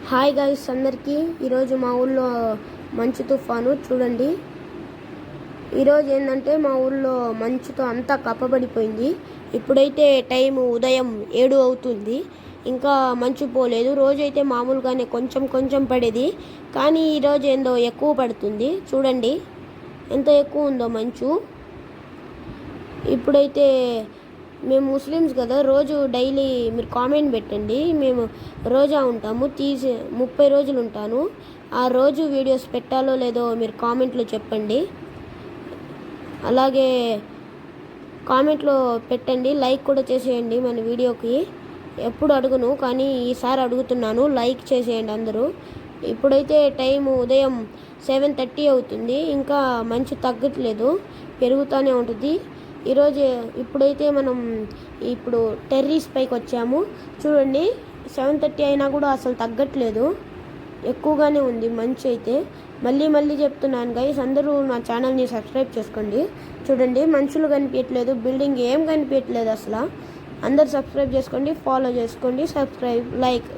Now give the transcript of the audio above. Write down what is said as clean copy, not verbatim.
Hi guys అందరికీ ఈరోజు మా ఊళ్ళో మంచు తుఫాను చూడండి. ఈరోజు ఏంటంటే మా ఊళ్ళో మంచుతో అంతా కప్పబడిపోయింది. ఇప్పుడైతే టైం ఉదయం 7 అవుతుంది. ఇంకా మంచు పోలేదు. రోజైతే మామూలుగానే కొంచెం కొంచెం పడేది, కానీ ఈరోజు ఏందో ఎక్కువ పడుతుంది. చూడండి ఎంత ఎక్కువ ఉందో మంచు. ఇప్పుడైతే మేము ముస్లిమ్స్ కదా, రోజు డైలీ మీరు కామెంట్ పెట్టండి. మేము రోజా ఉంటాము, 30 రోజులు ఉంటాను. ఆ రోజు వీడియోస్ పెట్టాలో లేదో మీరు కామెంట్లో చెప్పండి. అలాగే కామెంట్లో పెట్టండి, లైక్ కూడా చేసేయండి మన వీడియోకి. ఎప్పుడు అడుగును కానీ ఈసారి అడుగుతున్నాను, లైక్ చేసేయండి అందరూ. ఇప్పుడైతే టైము ఉదయం 7:30 అవుతుంది. ఇంకా మంచు తగ్గట్లేదు, పెరుగుతూనే ఉంటుంది. ఇప్పుడైతే మనం టెర్రస్ పైకి వచ్చాము. చూడండి 7:30 అయినా కూడా అసలు తగ్గట్లేదు, ఎక్కువగానే ఉంది మంచు అయితే. మళ్ళీ చెప్తున్నాను గైస్, అందరూ నా ఛానల్ని సబ్స్క్రైబ్ చేసుకోండి. చూడండి మనుషులు కనిపించట్లేదు, బిల్డింగ్ ఏం కనిపించట్లేదు అసలు. అందరు సబ్స్క్రైబ్ చేసుకోండి, ఫాలో చేసుకోండి, సబ్స్క్రైబ్, లైక్.